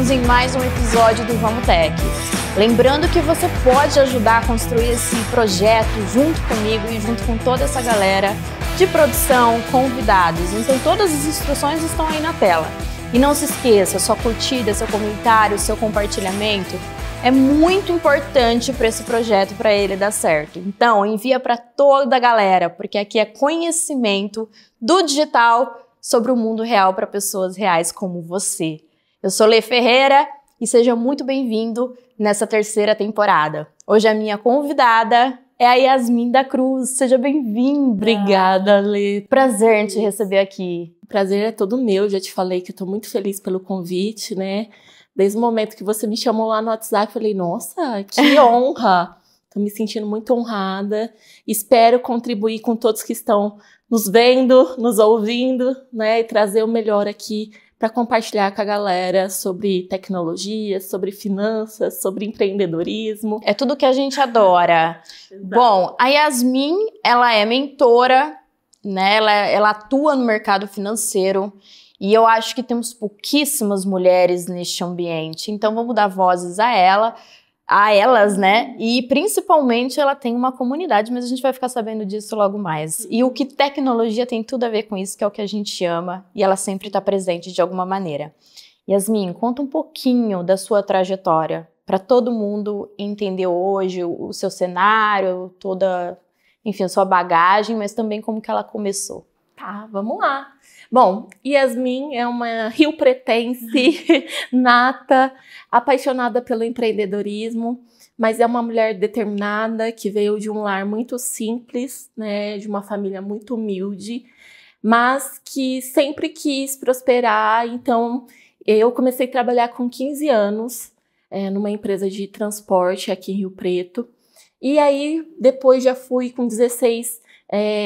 estamos em mais um episódio do Vamos Tech. Lembrando que você pode ajudar a construir esse projeto junto comigo e junto com toda essa galera de produção, convidados. Então todas as instruções estão aí na tela. E não se esqueça, sua curtida, seu comentário, seu compartilhamento é muito importante para esse projeto, para ele dar certo. Então envia para toda a galera, porque aqui é conhecimento do digital sobre o mundo real para pessoas reais como você. Eu sou Lê Ferreira e seja muito bem-vindo nessa terceira temporada. Hoje a minha convidada é a Yasmin da Cruz. Seja bem-vinda. Obrigada, Lê. Prazer em te receber aqui. O prazer é todo meu. Já te falei que eu tô muito feliz pelo convite, né? Desde o momento que você me chamou lá no WhatsApp, eu falei, nossa, que honra. Tô me sentindo muito honrada. Espero contribuir com todos que estão nos vendo, nos ouvindo, né? E trazer o melhor aqui para compartilhar com a galera sobre tecnologia, sobre finanças, sobre empreendedorismo. É tudo que a gente adora. Exato. Bom, a Yasmin, ela é mentora, né? Ela atua no mercado financeiro e eu acho que temos pouquíssimas mulheres neste ambiente. Então vamos dar vozes a elas, né? E principalmente ela tem uma comunidade, mas a gente vai ficar sabendo disso logo mais. E o que tecnologia tem tudo a ver com isso, que é o que a gente ama, e ela sempre está presente de alguma maneira. Yasmin, conta um pouquinho da sua trajetória, para todo mundo entender hoje o seu cenário, toda, enfim, a sua bagagem, mas também como que ela começou. Tá, vamos lá. Bom, Yasmin é uma riopretense nata, apaixonada pelo empreendedorismo, mas é uma mulher determinada que veio de um lar muito simples, né, de uma família muito humilde, mas que sempre quis prosperar. Então, eu comecei a trabalhar com 15 anos numa empresa de transporte aqui em Rio Preto. E aí, depois já fui com 16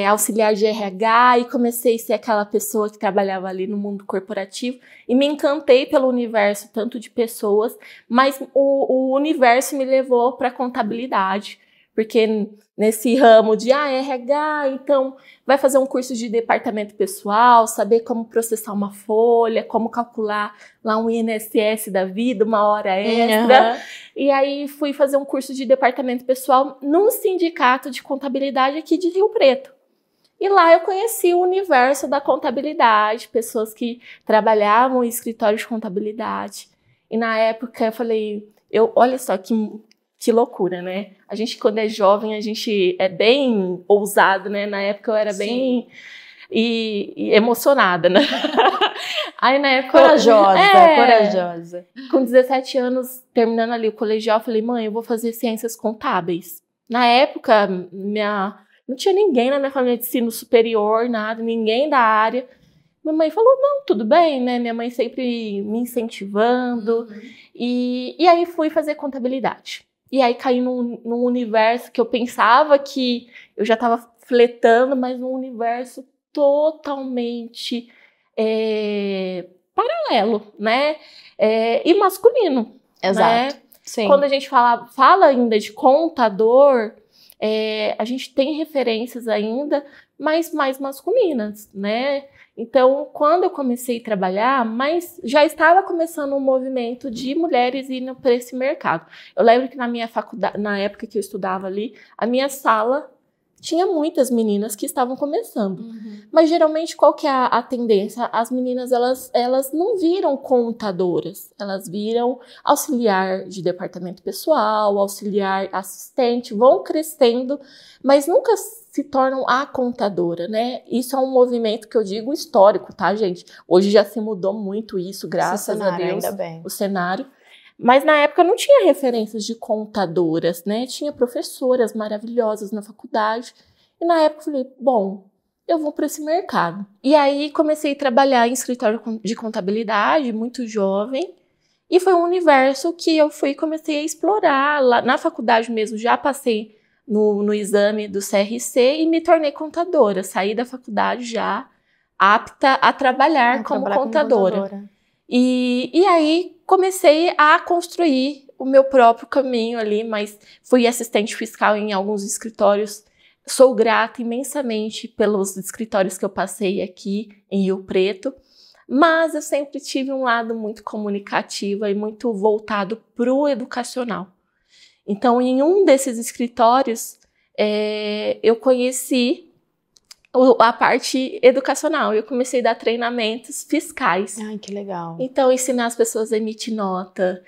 auxiliar de RH e comecei a ser aquela pessoa que trabalhava ali no mundo corporativo e me encantei pelo universo, tanto de pessoas, mas o universo me levou para contabilidade, porque nesse ramo de RH, então vai fazer um curso de departamento pessoal, saber como processar uma folha, como calcular lá um INSS da vida, uma hora extra. Uhum. E aí fui fazer um curso de departamento pessoal num sindicato de contabilidade aqui de Rio Preto. E lá eu conheci o universo da contabilidade, pessoas que trabalhavam em escritório de contabilidade. E na época eu falei, olha só que loucura, né? A gente, quando é jovem, a gente é bem ousado, né? Na época eu era bem e emocionada, né? Aí na época... Corajosa. Com 17 anos, terminando ali o colegial, eu falei, mãe, eu vou fazer ciências contábeis. Na época, não tinha ninguém na minha família de ensino superior, nada, ninguém da área. Minha mãe falou, não, tudo bem, né? Minha mãe sempre me incentivando. Uhum. E aí fui fazer contabilidade. E aí caí num universo que eu pensava que eu já estava fletando, mas num universo totalmente paralelo, né? E masculino. Exato. Né? Sim. Quando a gente fala ainda de contador, a gente tem referências ainda, mas mais masculinas, né? Então, quando eu comecei a trabalhar, mas já estava começando um movimento de mulheres indo para esse mercado. Eu lembro que na minha faculdade, na época que eu estudava ali, a minha sala tinha muitas meninas que estavam começando. Uhum. Mas geralmente qual que é a tendência? As meninas, elas não viram contadoras, elas viram auxiliar de departamento pessoal, auxiliar assistente, vão crescendo, mas nunca se tornam a contadora, né? Isso é um movimento que eu digo histórico, tá, gente? Hoje já se mudou muito isso, graças a Deus, ainda bem. o cenário. Mas na época não tinha referências de contadoras, né? Tinha professoras maravilhosas na faculdade. E na época eu falei, bom, eu vou para esse mercado. E aí comecei a trabalhar em escritório de contabilidade, muito jovem. E foi um universo que eu comecei a explorar. Lá na faculdade mesmo, já passei no exame do CRC e me tornei contadora. Saí da faculdade já apta a trabalhar como contadora. E aí comecei a construir o meu próprio caminho ali, mas fui assistente fiscal em alguns escritórios. Sou grata imensamente pelos escritórios que eu passei aqui em Rio Preto, Mas eu sempre tive um lado muito comunicativo e muito voltado para o educacional. Então, em um desses escritórios, eu conheci a parte educacional. Eu comecei a dar treinamentos fiscais. Ai, que legal. Então, ensinar as pessoas a emitir nota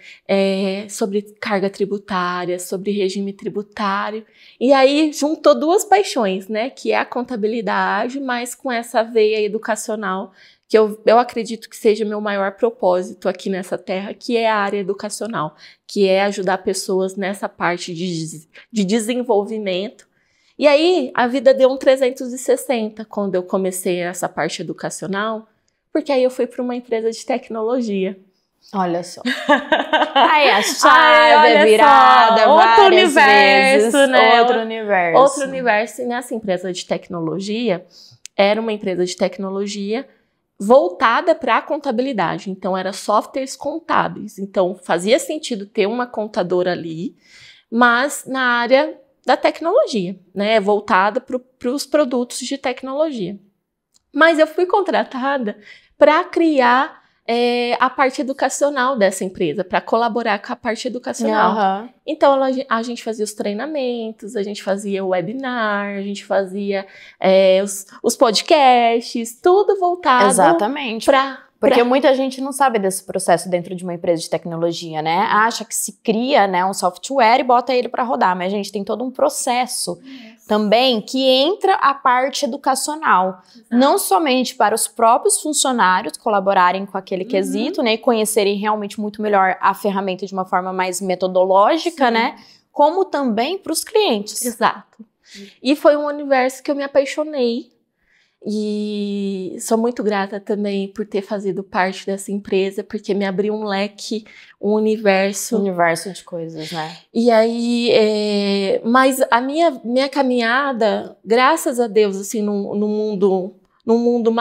sobre carga tributária, sobre regime tributário. E aí, juntou duas paixões, né? Que é a contabilidade, mas com essa veia educacional, que eu acredito que seja meu maior propósito aqui nessa terra, que é a área educacional, que é ajudar pessoas nessa parte de desenvolvimento. E aí, a vida deu um 360 quando eu comecei essa parte educacional, porque aí eu fui para uma empresa de tecnologia. Olha só. Aí a chave é virada outro universo, vezes, né? Outro universo. Outro universo. E nessa empresa de tecnologia, era uma empresa de tecnologia voltada para a contabilidade. Então, era softwares contábeis. Então, fazia sentido ter uma contadora ali, mas na área da tecnologia, né, voltada para os produtos de tecnologia. Mas eu fui contratada para criar a parte educacional dessa empresa, para colaborar com a parte educacional. Então, a gente fazia os treinamentos, a gente fazia o webinar, a gente fazia os podcasts, tudo voltado Exatamente. Porque muita gente não sabe desse processo dentro de uma empresa de tecnologia, né? Acha que se cria, né, um software e bota ele para rodar, mas a gente tem todo um processo também que entra a parte educacional. Exato. Não somente para os próprios funcionários colaborarem com aquele quesito, né, e conhecerem realmente muito melhor a ferramenta de uma forma mais metodológica, né, como também para os clientes. Exato. E foi um universo que eu me apaixonei. E sou muito grata também por ter fazido parte dessa empresa, porque me abriu um leque, um universo. Universo de coisas, né? E aí, mas a minha caminhada, graças a Deus, assim, no mundo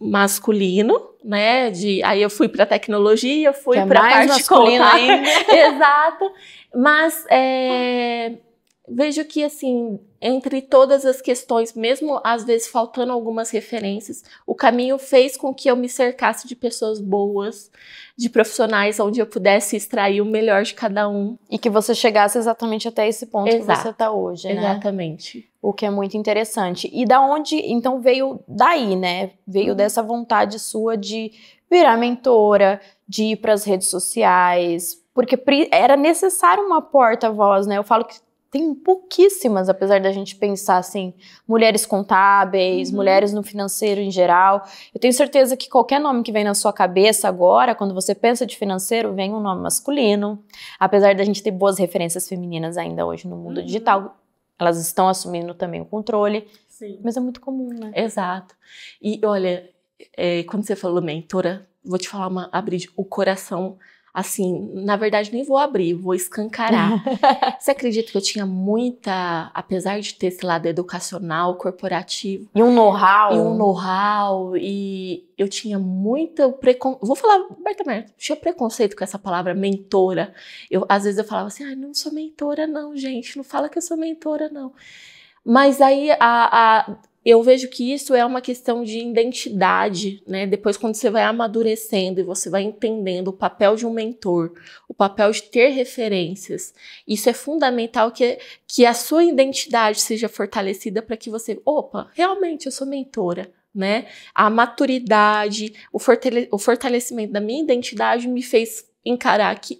masculino, né? Aí eu fui para tecnologia, eu fui para a parte masculina ainda. Exato. Mas vejo que, assim, entre todas as questões, mesmo às vezes faltando algumas referências, o caminho fez com que eu me cercasse de pessoas boas, de profissionais onde eu pudesse extrair o melhor de cada um. E que você chegasse exatamente até esse ponto que você está hoje, né? Exatamente. O que é muito interessante. E da onde, então, veio daí, né? Veio dessa vontade sua de virar mentora, de ir para as redes sociais, porque era necessário uma porta-voz, né? Eu falo que tem pouquíssimas, apesar da gente pensar assim, mulheres contábeis, mulheres no financeiro em geral. Eu tenho certeza que qualquer nome que vem na sua cabeça agora, quando você pensa de financeiro, vem um nome masculino. Apesar da gente ter boas referências femininas ainda hoje no mundo digital, elas estão assumindo também o controle. Sim. Mas é muito comum, né? Exato. E olha, quando você falou mentora, vou te falar, abrir o coração. Assim, na verdade, nem vou abrir, vou escancarar. Você acredita que eu tinha muita, apesar de ter esse lado educacional, corporativo. E um know-how. E eu tinha muito preconceito. Vou falar abertamente, tinha preconceito com essa palavra mentora. Às vezes eu falava assim, não sou mentora não, gente, não fala que eu sou mentora não. Mas aí eu vejo que isso é uma questão de identidade, né? Depois, quando você vai amadurecendo e você vai entendendo o papel de um mentor, o papel de ter referências, isso é fundamental que a sua identidade seja fortalecida para que você, realmente eu sou mentora, né? A maturidade, o fortalecimento da minha identidade me fez encarar que,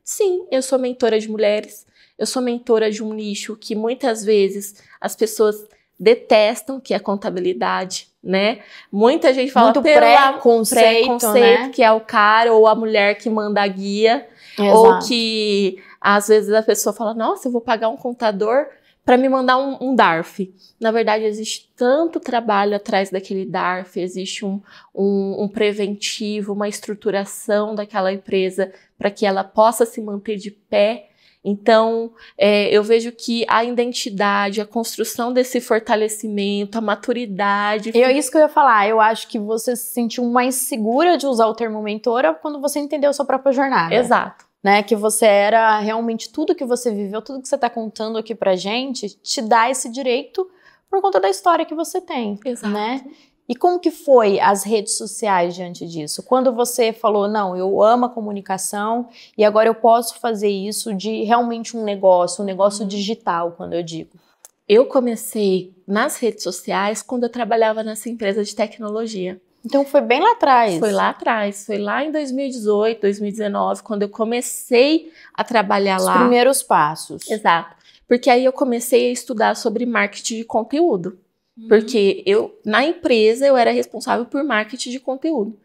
sim, eu sou mentora de mulheres, eu sou mentora de um nicho que muitas vezes as pessoas detestam, que é a contabilidade, né? Muita gente fala muito preconceito, né? Que é o cara ou a mulher que manda a guia. Exato. Ou que às vezes a pessoa fala, nossa, eu vou pagar um contador para me mandar um DARF. Na verdade, existe tanto trabalho atrás daquele DARF, existe um preventivo, uma estruturação daquela empresa para que ela possa se manter de pé. Então, eu vejo que a identidade, a construção desse fortalecimento, a maturidade... É isso que eu ia falar. Eu acho que você se sentiu mais segura de usar o termo mentora quando você entendeu a sua própria jornada. Exato. Né? Que você era realmente tudo que você viveu, tudo que você está contando aqui pra gente, te dá esse direito por conta da história que você tem. Exato. Né? E como que foi as redes sociais diante disso? Quando você falou, não, eu amo a comunicação e agora eu posso fazer isso de realmente um negócio digital, quando eu digo. Eu comecei nas redes sociais quando eu trabalhava nessa empresa de tecnologia. Então foi bem lá atrás. Foi lá atrás, foi lá em 2018, 2019, quando eu comecei a trabalhar lá. Os primeiros passos. Exato. Porque aí eu comecei a estudar sobre marketing de conteúdo. Porque na empresa, eu era responsável por marketing de conteúdo.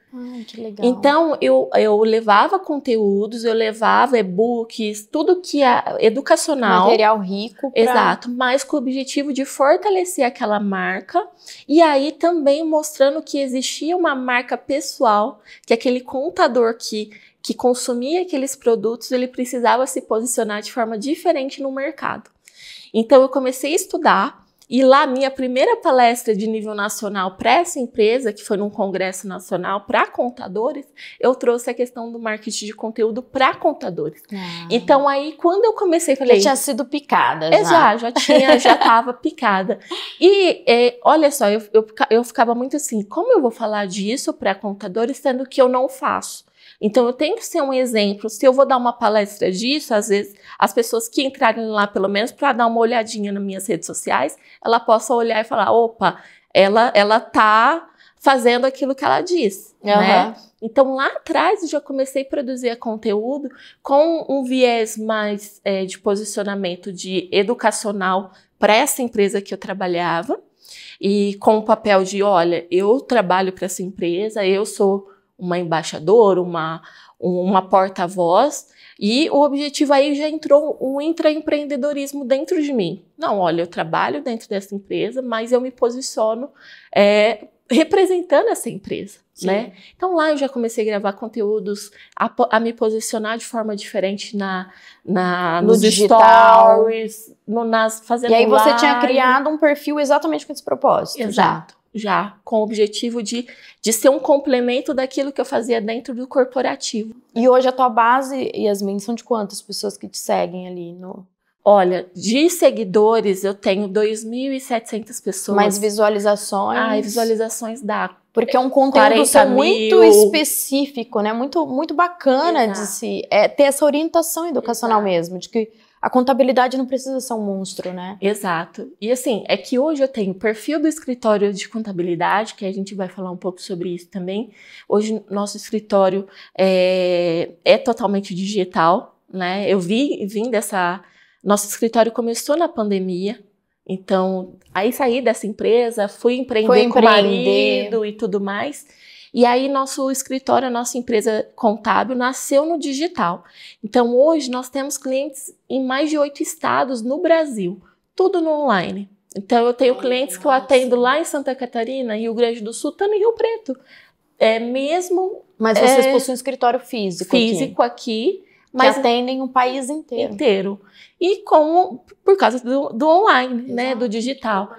Que legal. Então, eu levava conteúdos, eu levava e-books, tudo que é educacional. Material rico. Exato, mas com o objetivo de fortalecer aquela marca. E aí também mostrando que existia uma marca pessoal, que aquele contador que consumia aqueles produtos, ele precisava se posicionar de forma diferente no mercado. Então, eu comecei a estudar. E lá, minha primeira palestra de nível nacional para essa empresa, que foi num congresso nacional para contadores, eu trouxe a questão do marketing de conteúdo para contadores. Então, aí, quando eu comecei, falei... Já tinha sido picada, já estava picada. E, olha só, eu ficava muito assim, como eu vou falar disso para contadores, sendo que eu não faço? Então, eu tenho que ser um exemplo. Se eu vou dar uma palestra disso, às vezes, as pessoas que entrarem lá, pelo menos, para dar uma olhadinha nas minhas redes sociais, ela possa olhar e falar, opa, ela tá fazendo aquilo que ela diz, né? Então, lá atrás, eu já comecei a produzir conteúdo com um viés mais de posicionamento de educacional para essa empresa que eu trabalhava e com o papel de, olha, eu trabalho para essa empresa, eu sou uma embaixadora, uma porta-voz, e o objetivo aí já entrou um intraempreendedorismo dentro de mim. Não, olha, eu trabalho dentro dessa empresa, mas eu me posiciono representando essa empresa, né? Então lá eu já comecei a gravar conteúdos, a me posicionar de forma diferente nos digital. Stories, fazendo E aí você live. tinha criado um perfil exatamente com esse propósito. Exato. Já com o objetivo de ser um complemento daquilo que eu fazia dentro do corporativo. E hoje a tua base, Yasmin, são de quantas pessoas que te seguem ali no... Olha, de seguidores eu tenho 2.700 pessoas. Mas visualizações... Visualizações dá. Porque é um conteúdo muito específico, né? Muito, muito bacana de se ter essa orientação educacional mesmo, de que a contabilidade não precisa ser um monstro, né? Exato. E assim, é que hoje eu tenho o perfil do escritório de contabilidade, que a gente vai falar um pouco sobre isso também. Hoje, nosso escritório é totalmente digital, né? Eu vim dessa... Nosso escritório começou na pandemia, então, aí saí dessa empresa, fui empreender com o marido e tudo mais. E aí, nosso escritório, a nossa empresa contábil, nasceu no digital. Então, hoje, nós temos clientes em mais de 8 estados no Brasil, tudo no online. Então, eu tenho clientes que eu atendo lá em Santa Catarina, Rio Grande do Sul, também em Rio Preto. Mas vocês possuem um escritório físico aqui, mas que atendem o país inteiro. E por causa do online, né, do digital.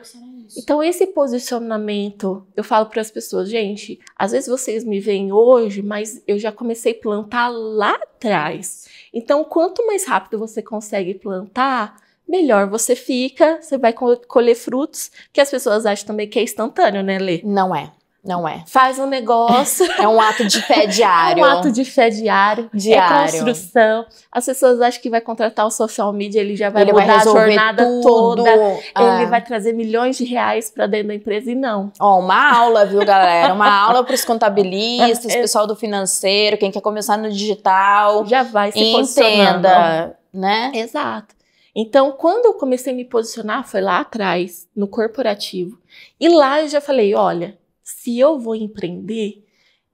Então, esse posicionamento, eu falo para as pessoas, gente, às vezes vocês me veem hoje, mas eu já comecei a plantar lá atrás. Então, quanto mais rápido você consegue plantar, melhor você fica, você vai colher frutos, que as pessoas acham também que é instantâneo, né, Lê? Não é. Não é. Faz um negócio. É um ato de fé diário. É um ato de fé diário. É construção. As pessoas acham que vai contratar o social media, ele já vai mudar a jornada toda. Ele vai trazer milhões de reais para dentro da empresa e não. Uma aula, viu, galera? Uma aula para os contabilistas, pessoal do financeiro, quem quer começar no digital. Já vai se posicionando. Entenda, né? Exato. Então, quando eu comecei a me posicionar, foi lá atrás, no corporativo. E lá eu já falei, olha, se eu vou empreender,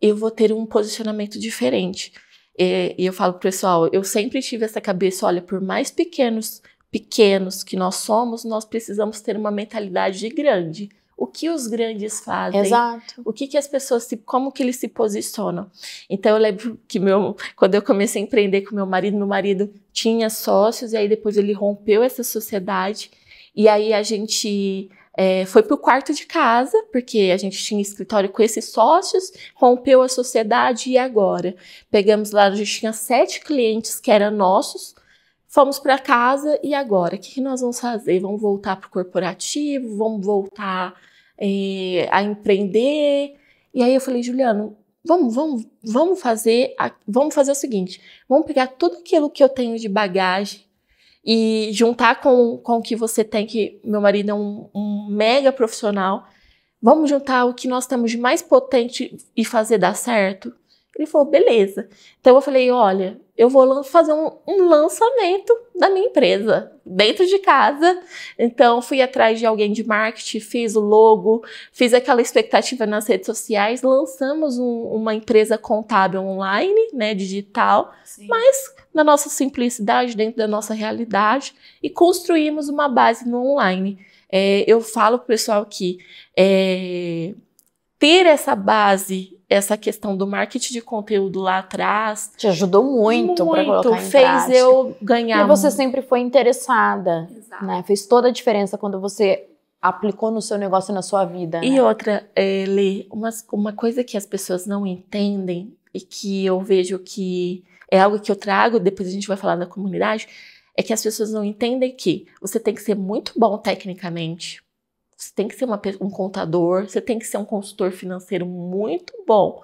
eu vou ter um posicionamento diferente. E eu falo pro pessoal, eu sempre tive essa cabeça, olha, por mais pequenos que nós somos, nós precisamos ter uma mentalidade grande. O que os grandes fazem? Exato. O que as pessoas, como que eles se posicionam? Então eu lembro que quando eu comecei a empreender com meu marido tinha sócios, e aí depois ele rompeu essa sociedade, e aí a gente... foi pro quarto de casa, porque a gente tinha escritório com esses sócios, rompeu a sociedade e agora? Pegamos lá, a gente tinha 7 clientes que eram nossos, fomos para casa e agora? O que nós vamos fazer? Vamos voltar pro corporativo? Vamos voltar a empreender. E aí eu falei, Juliano, vamos fazer o seguinte, vamos pegar tudo aquilo que eu tenho de bagagem e juntar com o que você tem, que meu marido é um mega profissional, vamos juntar o que nós temos de mais potente e fazer dar certo? Ele falou, beleza. Então eu falei, olha, eu vou fazer um lançamento da minha empresa, dentro de casa. Então fui atrás de alguém de marketing, fiz o logo, fiz aquela expectativa nas redes sociais, lançamos uma empresa contábil online, né, digital, sim, mas na nossa simplicidade, dentro da nossa realidade, e construímos uma base no online. Eu falo pro pessoal que ter essa base, essa questão do marketing de conteúdo lá atrás te ajudou muito para colocar em fez prática. Eu ganhar. E você sempre foi interessada, né? Fez toda a diferença quando você aplicou no seu negócio e na sua vida. E né? outra, Lê, uma coisa que as pessoas não entendem e que eu vejo que é algo que eu trago, depois a gente vai falar da comunidade, é que as pessoas não entendem que você tem que ser muito bom tecnicamente. Você tem que ser um contador, você tem que ser um consultor financeiro muito bom,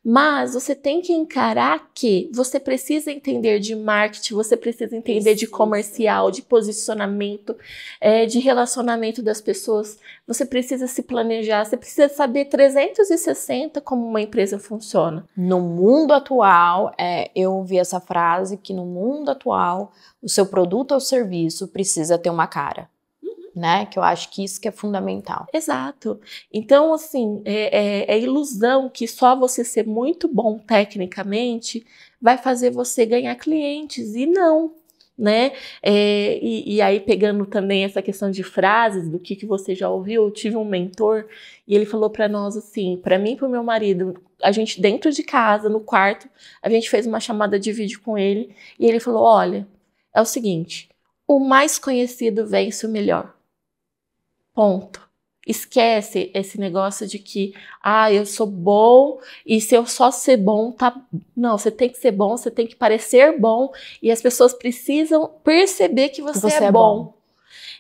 mas você tem que encarar que você precisa entender de marketing, você precisa entender de comercial, de posicionamento, de relacionamento das pessoas, você precisa se planejar, você precisa saber 360 como uma empresa funciona. No mundo atual, eu ouvi essa frase que no mundo atual, o seu produto ou serviço precisa ter uma cara. Né? Que eu acho que isso que é fundamental. Exato. Então, assim, é ilusão que só você ser muito bom tecnicamente vai fazer você ganhar clientes, e não, né? E aí, pegando também essa questão de frases, do que você já ouviu, eu tive um mentor, e ele falou para nós assim, para mim e pro meu marido, a gente dentro de casa, no quarto, a gente fez uma chamada de vídeo com ele, e ele falou, olha, é o seguinte, o mais conhecido vence o melhor. Ponto. Esquece esse negócio de que, eu sou bom e se eu só ser bom, tá... Não, você tem que ser bom, você tem que parecer bom e as pessoas precisam perceber que você é bom.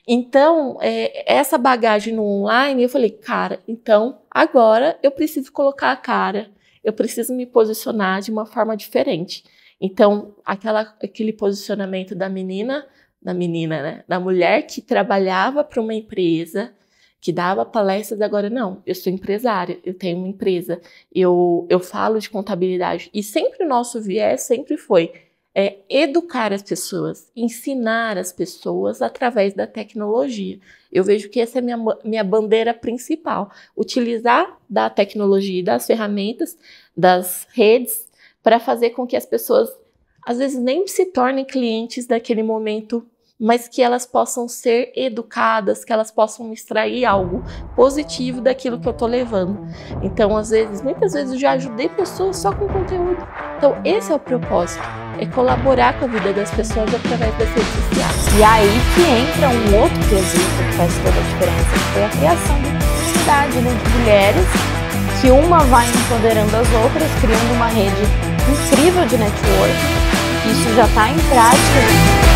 Então, essa bagagem no online, eu falei, cara, então agora eu preciso colocar a cara, eu preciso me posicionar de uma forma diferente. Então, aquele posicionamento da menina, né? Da mulher que trabalhava para uma empresa, que dava palestras, agora não, eu sou empresária, eu tenho uma empresa, eu falo de contabilidade. E sempre o nosso viés sempre foi educar as pessoas, ensinar as pessoas através da tecnologia. Eu vejo que essa é a minha bandeira principal, utilizar da tecnologia e das ferramentas, das redes, para fazer com que as pessoas, às vezes, nem se tornem clientes daquele momento, mas que elas possam ser educadas, que elas possam extrair algo positivo daquilo que eu tô levando. Então, muitas vezes eu já ajudei pessoas só com conteúdo. Então, esse é o propósito, é colaborar com a vida das pessoas através das redes sociais. E aí que entra um outro quesito que faz toda a diferença, que foi a criação de comunidade, né, de mulheres, que uma vai empoderando as outras, criando uma rede incrível de networking. Isso já está em prática.